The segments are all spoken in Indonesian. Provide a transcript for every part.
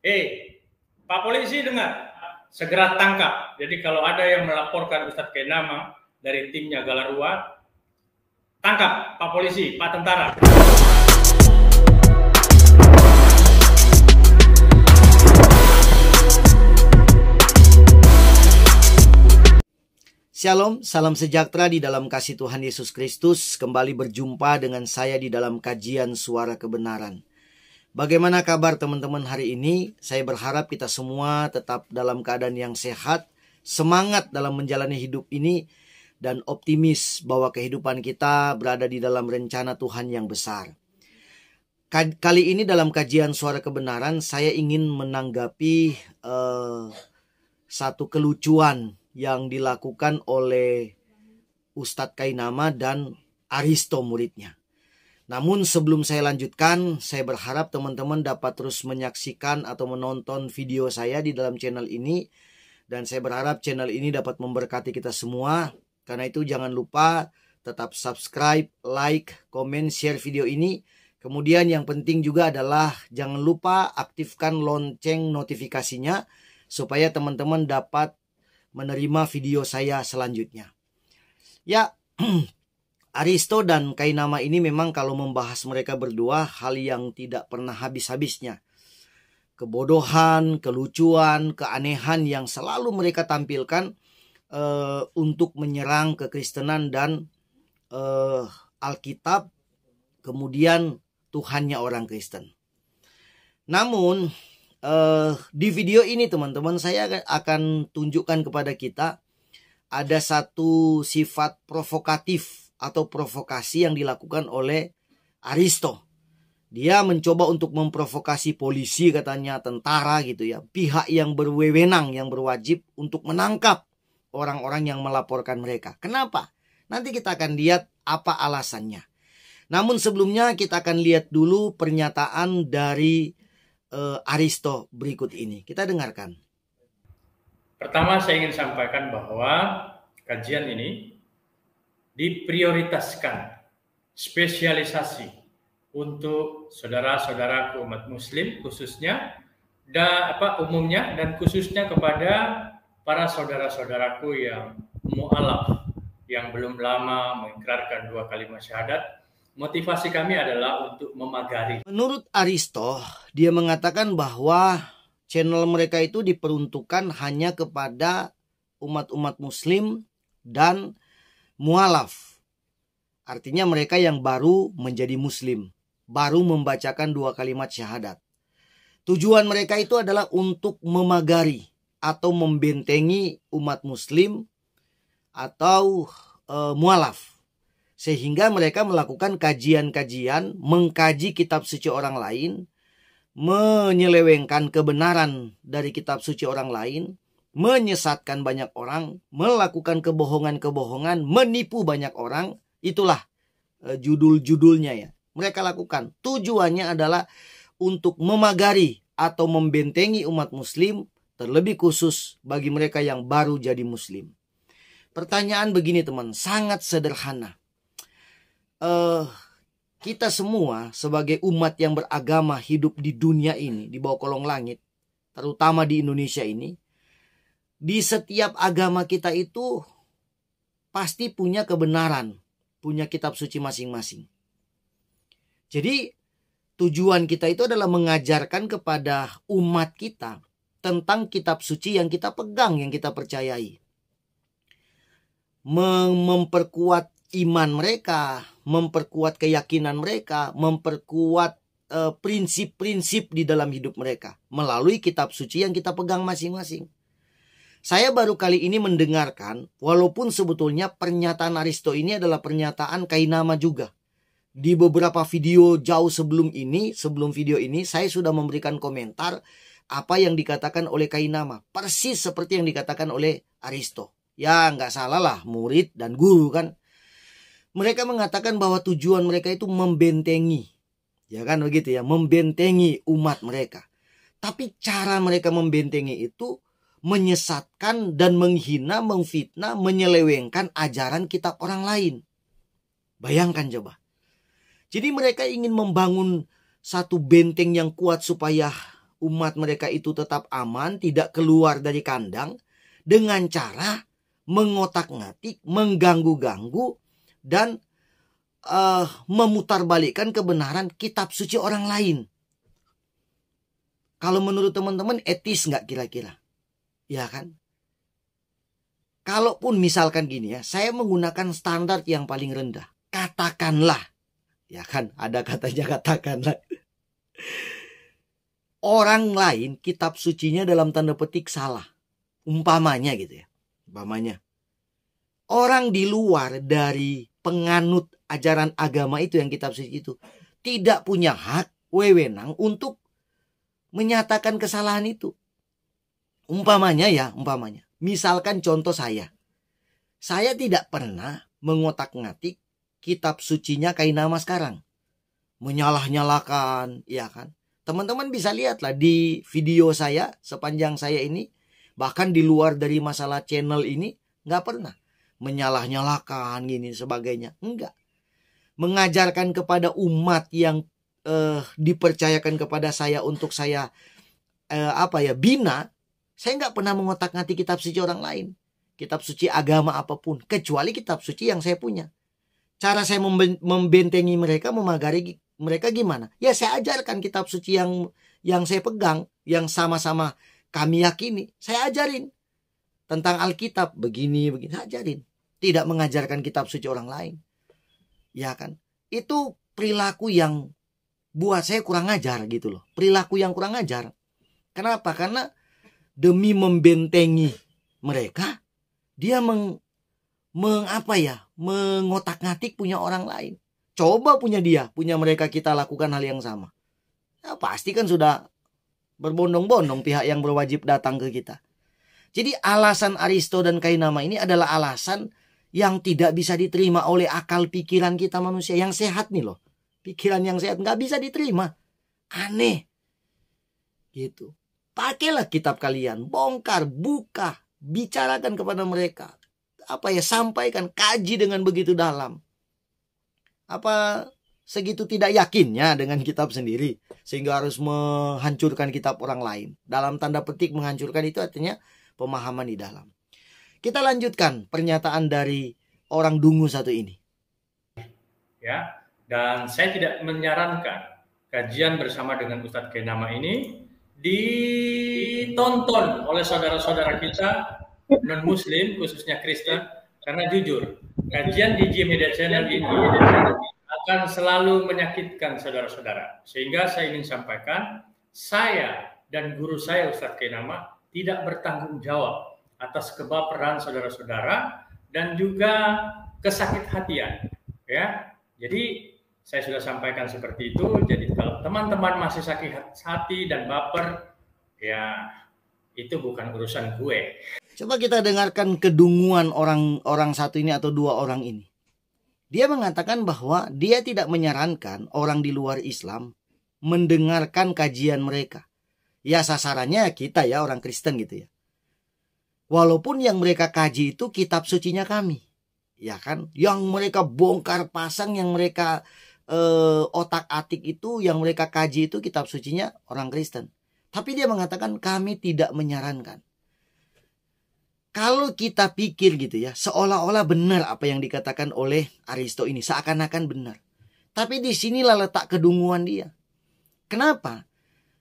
Pak polisi dengar, segera tangkap. Jadi kalau ada yang melaporkan Ustadz Kainama dari timnya Galarua, tangkap Pak polisi, Pak tentara. Shalom, salam sejahtera di dalam kasih Tuhan Yesus Kristus. Kembali berjumpa dengan saya di dalam kajian Suara Kebenaran. Bagaimana kabar teman-teman hari ini? Saya berharap kita semua tetap dalam keadaan yang sehat, semangat dalam menjalani hidup ini, dan optimis bahwa kehidupan kita berada di dalam rencana Tuhan yang besar. Kali ini dalam kajian Suara Kebenaran, saya ingin menanggapi satu kelucuan yang dilakukan oleh Ustadz Kainama dan Aristo muridnya. Namun sebelum saya lanjutkan, saya berharap teman-teman dapat terus menyaksikan atau menonton video saya di dalam channel ini. Dan saya berharap channel ini dapat memberkati kita semua. Karena itu jangan lupa tetap subscribe, like, komen, share video ini. Kemudian yang penting juga adalah jangan lupa aktifkan lonceng notifikasinya supaya teman-teman dapat menerima video saya selanjutnya. Ya, Aristo dan Kainama ini memang kalau membahas mereka berdua hal yang tidak pernah habis-habisnya. Kebodohan, kelucuan, keanehan yang selalu mereka tampilkan untuk menyerang kekristenan dan Alkitab, kemudian Tuhannya orang Kristen. Namun di video ini teman-teman saya akan tunjukkan kepada kita ada satu sifat provokatif atau provokasi yang dilakukan oleh Aristo. Dia mencoba untuk memprovokasi polisi, katanya tentara gitu ya, pihak yang berwenang, yang berwajib untuk menangkap orang-orang yang melaporkan mereka. Kenapa? Nanti kita akan lihat apa alasannya. Namun sebelumnya kita akan lihat dulu pernyataan dari Aristo berikut ini. Kita dengarkan. Pertama saya ingin sampaikan bahwa kajian ini diprioritaskan spesialisasi untuk saudara-saudara umat muslim khususnya umumnya dan khususnya kepada para saudara-saudaraku yang mu'alaf yang belum lama mengikrarkan 2 kalimat syahadat. Motivasi kami adalah untuk memagari. Menurut Aristo, dia mengatakan bahwa channel mereka itu diperuntukkan hanya kepada umat-umat muslim dan mualaf. Artinya mereka yang baru menjadi muslim, baru membacakan 2 kalimat syahadat. Tujuan mereka itu adalah untuk memagari atau membentengi umat muslim atau mualaf. Sehingga mereka melakukan kajian-kajian, mengkaji kitab suci orang lain, menyelewengkan kebenaran dari kitab suci orang lain, menyesatkan banyak orang, melakukan kebohongan-kebohongan, menipu banyak orang. Itulah judul-judulnya ya. Mereka lakukan. Tujuannya adalah untuk memagari atau membentengi umat muslim, terlebih khusus bagi mereka yang baru jadi muslim. Pertanyaan begini teman, sangat sederhana. Kita semua sebagai umat yang beragama hidup di dunia ini, di bawah kolong langit, terutama di Indonesia ini, di setiap agama kita itu pasti punya kebenaran, punya kitab suci masing-masing. Jadi tujuan kita itu adalah mengajarkan kepada umat kita tentang kitab suci yang kita pegang, yang kita percayai. Memperkuat iman mereka, memperkuat keyakinan mereka, memperkuat prinsip-prinsip di dalam hidup mereka melalui kitab suci yang kita pegang masing-masing. Saya baru kali ini mendengarkan, walaupun sebetulnya pernyataan Aristo ini adalah pernyataan Kainama juga. Di beberapa video jauh sebelum video ini, saya sudah memberikan komentar apa yang dikatakan oleh Kainama. Persis seperti yang dikatakan oleh Aristo. Ya nggak salah lah, murid dan guru kan. Mereka mengatakan bahwa tujuan mereka itu membentengi. Ya kan begitu ya, membentengi umat mereka. Tapi cara mereka membentengi itu menyesatkan dan menghina, memfitnah, menyelewengkan ajaran kitab orang lain. Bayangkan coba. Jadi mereka ingin membangun satu benteng yang kuat supaya umat mereka itu tetap aman, tidak keluar dari kandang, dengan cara mengotak-ngatik, mengganggu-ganggu, dan memutarbalikkan kebenaran kitab suci orang lain. Kalau menurut teman-teman etis nggak kira-kira? Ya kan? Kalaupun misalkan gini ya, saya menggunakan standar yang paling rendah. Katakanlah, ya kan, ada katanya katakanlah. Orang lain kitab sucinya dalam tanda petik salah. Umpamanya gitu ya. Umpamanya. Orang di luar dari penganut ajaran agama itu yang kitab suci itu tidak punya hak, wewenang untuk menyatakan kesalahan itu. Umpamanya. Misalkan contoh saya tidak pernah mengotak-ngatik kitab sucinya Kainama sekarang. Menyalah-nyalakan, ya kan. Teman-teman bisa lihatlah di video saya sepanjang saya ini, bahkan di luar dari masalah channel ini, nggak pernah menyalah-nyalakan gini sebagainya. Enggak. Mengajarkan kepada umat yang dipercayakan kepada saya untuk saya bina, saya nggak pernah mengotak-ngatik kitab suci orang lain, kitab suci agama apapun, kecuali kitab suci yang saya punya. Cara saya membentengi mereka, memagari mereka gimana? Ya saya ajarkan kitab suci yang saya pegang, yang sama-sama kami yakini, saya ajarin tentang Alkitab begini, saya ajarin. Tidak mengajarkan kitab suci orang lain, ya kan? Itu perilaku yang buat saya kurang ajar gitu loh. Perilaku yang kurang ajar. Kenapa? Karena demi membentengi mereka, dia mengotak-ngatik punya orang lain. Coba punya mereka kita lakukan hal yang sama. Ya, pasti kan sudah berbondong-bondong pihak yang berwajib datang ke kita. Jadi alasan Aristo dan Kainama ini adalah alasan yang tidak bisa diterima oleh akal pikiran kita manusia yang sehat nih loh. Pikiran yang sehat nggak bisa diterima. Aneh. Gitu. Pakailah kitab kalian. Bongkar, buka. Bicarakan kepada mereka. Sampaikan, kaji dengan begitu dalam. Apa segitu tidak yakinnya dengan kitab sendiri. Sehingga harus menghancurkan kitab orang lain. Dalam tanda petik menghancurkan itu artinya pemahaman di dalam. Kita lanjutkan pernyataan dari orang dungu satu ini. Ya. Dan saya tidak menyarankan kajian bersama dengan Ustadz Kainama ini ditonton oleh saudara-saudara kita non-muslim, khususnya Kristen, karena jujur, kajian di G Media Channel ini akan selalu menyakitkan saudara-saudara. Sehingga saya ingin sampaikan, saya dan guru saya Ustadz Kainama tidak bertanggung jawab atas kebaperan saudara-saudara dan juga kesakit-hatian. Ya, jadi saya sudah sampaikan seperti itu. Jadi kalau teman-teman masih sakit hati dan baper, ya itu bukan urusan gue. Coba kita dengarkan kedunguan orang satu ini atau dua orang ini. Dia mengatakan bahwa dia tidak menyarankan orang di luar Islam mendengarkan kajian mereka. Ya sasarannya kita ya, orang Kristen gitu ya. Walaupun yang mereka kaji itu kitab sucinya kami. Ya kan? Yang mereka bongkar pasang, yang mereka otak-atik itu, yang mereka kaji itu kitab sucinya orang Kristen. Tapi dia mengatakan kami tidak menyarankan. Kalau kita pikir gitu ya, seolah-olah benar apa yang dikatakan oleh Aristo ini, seakan-akan benar. Tapi disinilah letak kedunguan dia. Kenapa?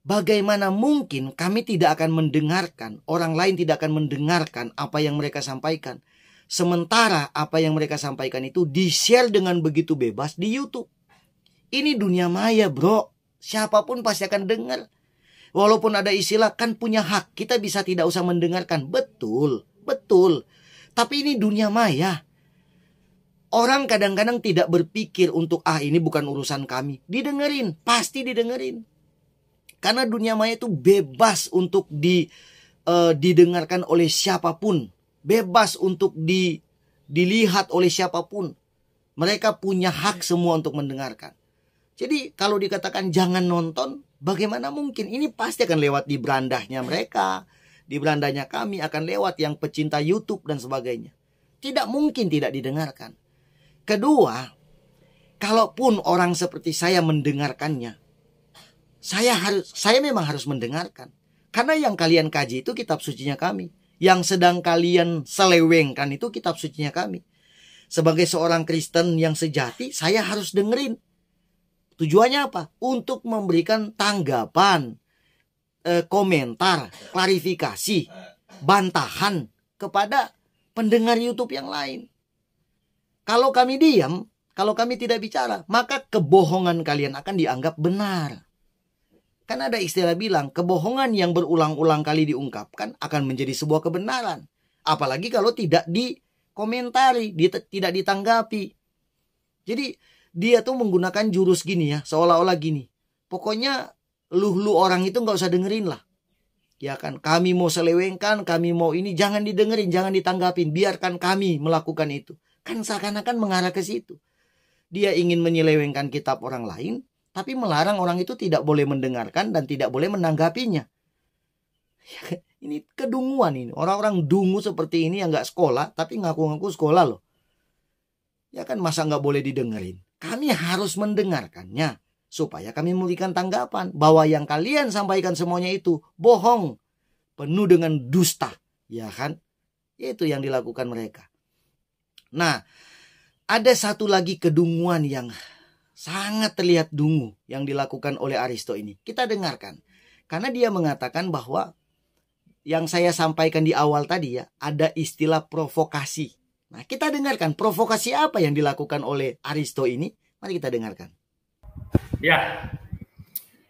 Bagaimana mungkin kami tidak akan mendengarkan, orang lain tidak akan mendengarkan apa yang mereka sampaikan. Sementara apa yang mereka sampaikan itu di-share dengan begitu bebas di YouTube. Ini dunia maya bro, siapapun pasti akan dengar. Walaupun ada istilah kan punya hak, kita bisa tidak usah mendengarkan. Betul. Tapi ini dunia maya. Orang kadang-kadang tidak berpikir untuk ini bukan urusan kami. Didengerin, pasti didengerin. Karena dunia maya itu bebas untuk didengarkan oleh siapapun. Bebas untuk dilihat oleh siapapun. Mereka punya hak semua untuk mendengarkan. Jadi kalau dikatakan jangan nonton, bagaimana mungkin? Ini pasti akan lewat di berandanya mereka. Di berandanya kami akan lewat yang pecinta YouTube dan sebagainya. Tidak mungkin tidak didengarkan. Kedua, kalaupun orang seperti saya mendengarkannya, saya memang harus mendengarkan. Karena yang kalian kaji itu kitab sucinya kami. Yang sedang kalian selewengkan itu kitab sucinya kami. Sebagai seorang Kristen yang sejati, saya harus dengerin. Tujuannya apa? Untuk memberikan tanggapan, komentar, klarifikasi, bantahan kepada pendengar YouTube yang lain. Kalau kami diam, kalau kami tidak bicara, maka kebohongan kalian akan dianggap benar. Kan ada istilah bilang, kebohongan yang berulang-ulang kali diungkapkan akan menjadi sebuah kebenaran. Apalagi kalau tidak dikomentari, tidak ditanggapi. Jadi dia tuh menggunakan jurus gini ya, seolah-olah gini. Pokoknya lu orang itu gak usah dengerin lah. Ya kan, kami mau selewengkan, kami mau ini, jangan didengerin, jangan ditanggapin. Biarkan kami melakukan itu. Kan seakan-akan mengarah ke situ. Dia ingin menyelewengkan kitab orang lain, tapi melarang orang itu tidak boleh mendengarkan dan tidak boleh menanggapinya. Ini kedunguan ini. Orang-orang dungu seperti ini yang gak sekolah, tapi ngaku-ngaku sekolah loh. Ya kan, masa gak boleh didengerin? Kami harus mendengarkannya, supaya kami memberikan tanggapan bahwa yang kalian sampaikan semuanya itu bohong, penuh dengan dusta. Ya kan? Itu yang dilakukan mereka. Nah, ada satu lagi kedunguan yang sangat terlihat dungu yang dilakukan oleh Aristo ini. Kita dengarkan. Karena dia mengatakan bahwa yang saya sampaikan di awal tadi ya, ada istilah provokasi. Nah, kita dengarkan provokasi apa yang dilakukan oleh Aristo ini. Mari kita dengarkan. Ya,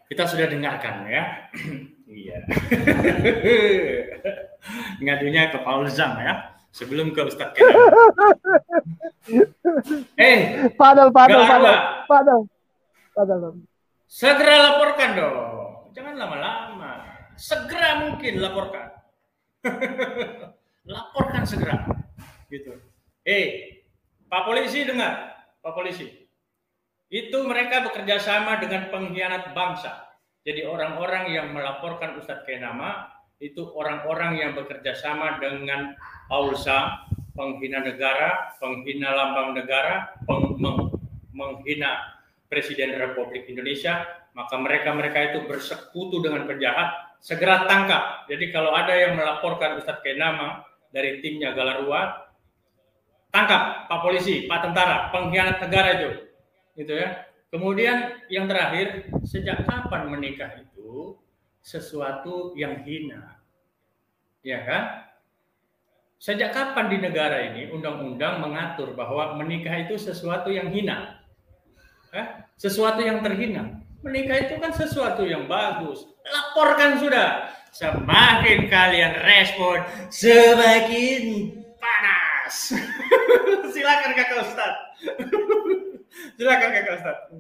kita sudah dengarkan ya. Iya. Ngadunya ke Paul Zhang ya. Sebelum ke Ustadz Kenan. Padahal. Segera laporkan dong. Jangan lama-lama. Segera mungkin laporkan. Laporkan segera. Gitu. Pak polisi dengar. Pak polisi. Itu mereka bekerja sama dengan pengkhianat bangsa. Jadi orang-orang yang melaporkan Ustadz Kenama itu orang-orang yang bekerja sama dengan Paul Zhang, penghina negara, penghina lambang negara, menghina Presiden Republik Indonesia, maka mereka itu bersekutu dengan penjahat, segera tangkap. Jadi kalau ada yang melaporkan Ustadz Kenama dari timnya Galarua, tangkap Pak polisi, Pak tentara, pengkhianat negara itu. Gitu ya. Kemudian yang terakhir, sejak kapan menikah itu sesuatu yang hina? Ya kan? Sejak kapan di negara ini undang-undang mengatur bahwa menikah itu sesuatu yang hina? Sesuatu yang terhina. Menikah itu kan sesuatu yang bagus. Laporkan sudah. Semakin kalian respon, semakin panas. Silakan Kakak Ustadz. Silakan Kakak Ustadz.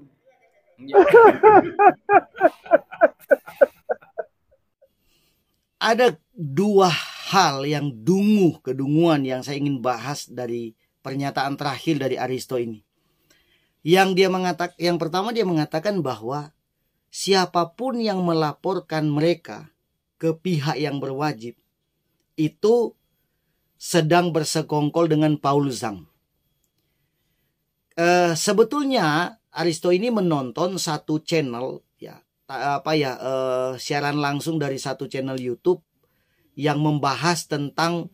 Ada dua hal yang kedunguan yang saya ingin bahas dari pernyataan terakhir dari Aristo ini. Yang pertama dia mengatakan bahwa siapapun yang melaporkan mereka ke pihak yang berwajib itu sedang bersekongkol dengan Paul Zhang. Sebetulnya Aristo ini menonton satu channel siaran langsung dari satu channel YouTube yang membahas tentang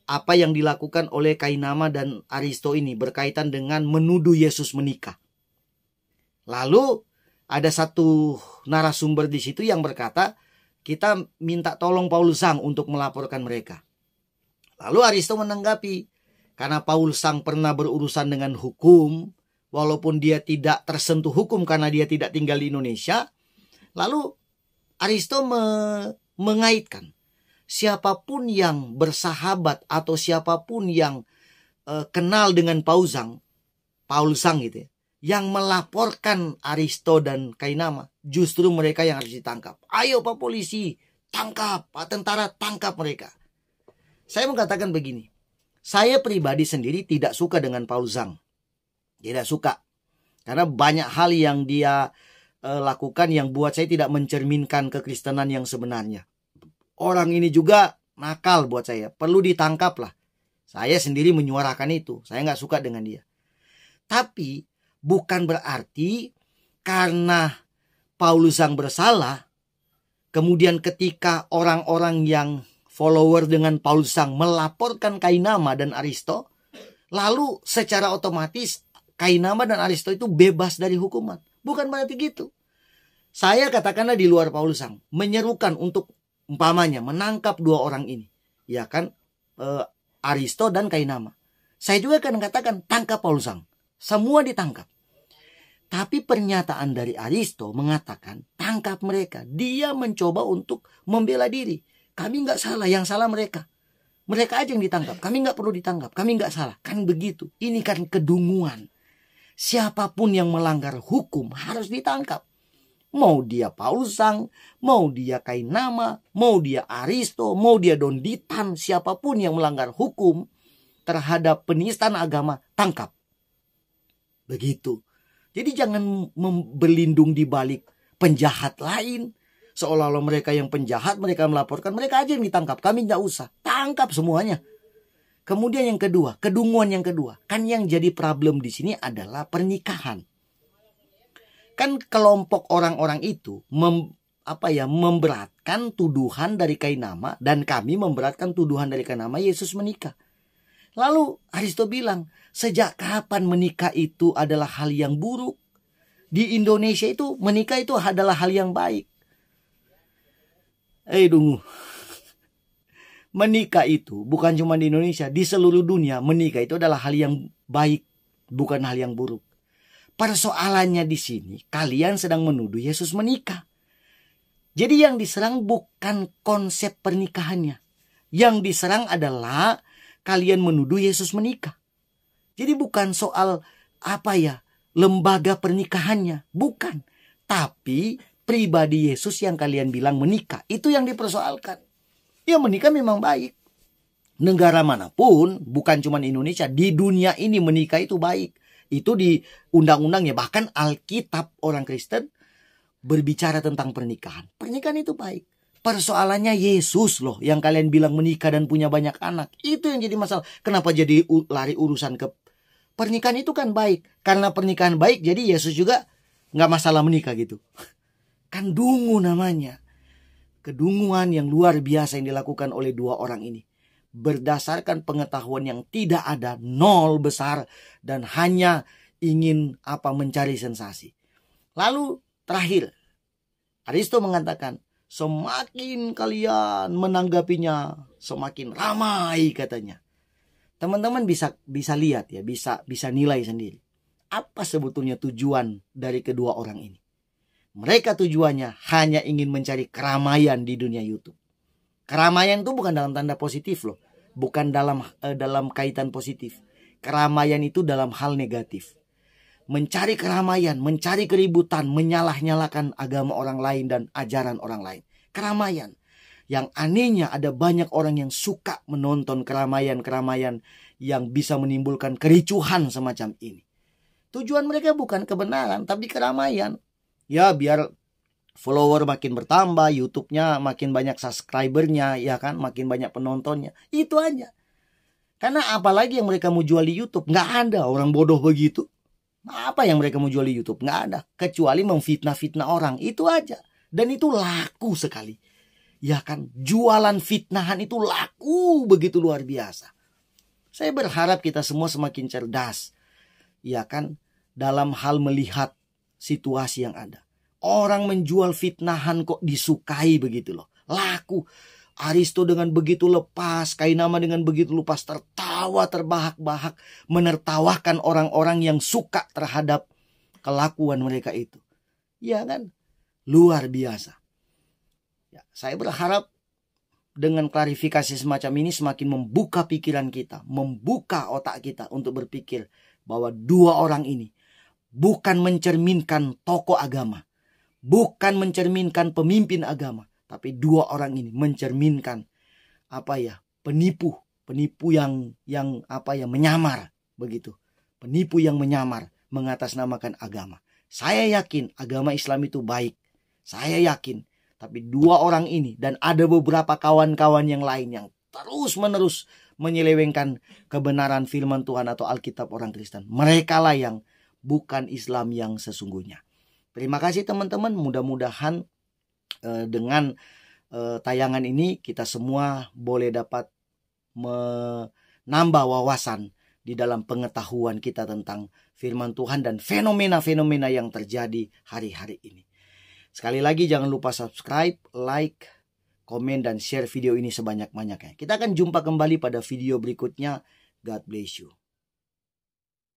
apa yang dilakukan oleh Kainama dan Aristo ini berkaitan dengan menuduh Yesus menikah. Lalu ada satu narasumber di situ yang berkata, kita minta tolong Paul Zhang untuk melaporkan mereka. Lalu Aristo menanggapi, karena Paul Zhang pernah berurusan dengan hukum, walaupun dia tidak tersentuh hukum karena dia tidak tinggal di Indonesia. Lalu Aristo mengaitkan siapapun yang bersahabat atau siapapun yang kenal dengan Paul Zhang gitu ya, yang melaporkan Aristo dan Kainama, justru mereka yang harus ditangkap. Ayo Pak polisi, tangkap, Pak tentara, tangkap mereka. Saya mengatakan begini, saya pribadi sendiri tidak suka dengan Paul Zhang. Tidak suka. Karena banyak hal yang dia lakukan yang buat saya tidak mencerminkan kekristenan yang sebenarnya. Orang ini juga nakal buat saya. Perlu ditangkap lah. Saya sendiri menyuarakan itu. Saya nggak suka dengan dia. Tapi bukan berarti karena Paulus yang bersalah, kemudian ketika orang-orang yang follower dengan Paulus yang melaporkan Kainama dan Aristo, lalu secara otomatis Kainama dan Aristo itu bebas dari hukuman. Bukan berarti gitu. Saya katakanlah di luar Paulus yang menyerukan untuk umpamanya menangkap dua orang ini, ya kan, Aristo dan Kainama. Saya juga akan katakan tangkap Paulus yang, semua ditangkap. Tapi pernyataan dari Aristo mengatakan tangkap mereka. Dia mencoba untuk membela diri. Kami nggak salah, yang salah mereka. Mereka aja yang ditangkap. Kami nggak perlu ditangkap. Kami nggak salah. Kan begitu. Ini kan kedunguan. Siapapun yang melanggar hukum harus ditangkap. Mau dia Paulus sang, mau dia Kainama, mau dia Aristo, mau dia Donditan. Siapapun yang melanggar hukum terhadap penistaan agama, tangkap. Begitu. Jadi jangan berlindung di balik penjahat lain. Seolah-olah mereka yang penjahat, mereka melaporkan, mereka aja yang ditangkap. Kami nggak usah. Tangkap semuanya. Kemudian yang kedua, kedunguan yang kedua. Kan yang jadi problem di sini adalah pernikahan. Kan kelompok orang-orang itu memberatkan tuduhan dari Kainama, dan kami memberatkan tuduhan dari Kainama Yesus menikah. Lalu Aristo bilang, sejak kapan menikah itu adalah hal yang buruk? Di Indonesia itu menikah itu adalah hal yang baik. Dungu. Menikah itu bukan cuma di Indonesia, di seluruh dunia menikah itu adalah hal yang baik, bukan hal yang buruk. Persoalannya di sini, kalian sedang menuduh Yesus menikah. Jadi yang diserang bukan konsep pernikahannya. Yang diserang adalah kalian menuduh Yesus menikah. Jadi bukan soal lembaga pernikahannya. Bukan. Tapi pribadi Yesus yang kalian bilang menikah. Itu yang dipersoalkan. Ya menikah memang baik. Negara manapun, bukan cuma Indonesia, di dunia ini menikah itu baik. Itu di undang-undangnya. Bahkan Alkitab orang Kristen berbicara tentang pernikahan. Pernikahan itu baik. Persoalannya Yesus loh yang kalian bilang menikah dan punya banyak anak. Itu yang jadi masalah. Kenapa jadi lari urusan ke pernikahan? Itu kan baik. Karena pernikahan baik jadi Yesus juga gak masalah menikah gitu. Kan dungu namanya. Kedunguan yang luar biasa yang dilakukan oleh dua orang ini. Berdasarkan pengetahuan yang tidak ada, nol besar, dan hanya ingin mencari sensasi. Lalu terakhir, Aristo mengatakan, semakin kalian menanggapinya, semakin ramai katanya. Teman-teman bisa lihat ya, bisa nilai sendiri. Apa sebetulnya tujuan dari kedua orang ini? Mereka tujuannya hanya ingin mencari keramaian di dunia YouTube. Keramaian itu bukan dalam tanda positif loh, bukan dalam kaitan positif. Keramaian itu dalam hal negatif. Mencari keramaian, mencari keributan, menyalah-nyalakan agama orang lain dan ajaran orang lain. Keramaian. Yang anehnya ada banyak orang yang suka menonton keramaian-keramaian yang bisa menimbulkan kericuhan semacam ini. Tujuan mereka bukan kebenaran, tapi keramaian. Ya biar follower makin bertambah, YouTube-nya makin banyak subscribernya, ya kan, makin banyak penontonnya. Itu aja. Karena apalagi yang mereka mau jual di YouTube, nggak ada orang bodoh begitu. Apa yang mereka mau jual di YouTube? Nggak ada. Kecuali memfitnah-fitnah orang. Itu aja. Dan itu laku sekali. Ya kan. Jualan fitnahan itu laku begitu luar biasa. Saya berharap kita semua semakin cerdas. Ya kan. Dalam hal melihat situasi yang ada. Orang menjual fitnahan kok disukai begitu loh. Laku. Aristo dengan begitu lepas, Kainama dengan begitu lepas, tertawa terbahak-bahak, menertawakan orang-orang yang suka terhadap kelakuan mereka itu. Ya kan? Luar biasa. Ya, saya berharap dengan klarifikasi semacam ini semakin membuka pikiran kita, membuka otak kita untuk berpikir bahwa dua orang ini bukan mencerminkan tokoh agama, bukan mencerminkan pemimpin agama. Tapi dua orang ini mencerminkan penipu yang menyamar begitu. Penipu yang menyamar mengatasnamakan agama. Saya yakin agama Islam itu baik. Saya yakin. Tapi dua orang ini dan ada beberapa kawan-kawan yang lain yang terus-menerus menyelewengkan kebenaran firman Tuhan atau Alkitab orang Kristen. Mereka lah yang bukan Islam yang sesungguhnya. Terima kasih teman-teman, mudah-mudahan dengan tayangan ini kita semua boleh dapat menambah wawasan di dalam pengetahuan kita tentang firman Tuhan dan fenomena-fenomena yang terjadi hari-hari ini. Sekali lagi jangan lupa subscribe, like, komen, dan share video ini sebanyak-banyaknya. Kita akan jumpa kembali pada video berikutnya. God bless you.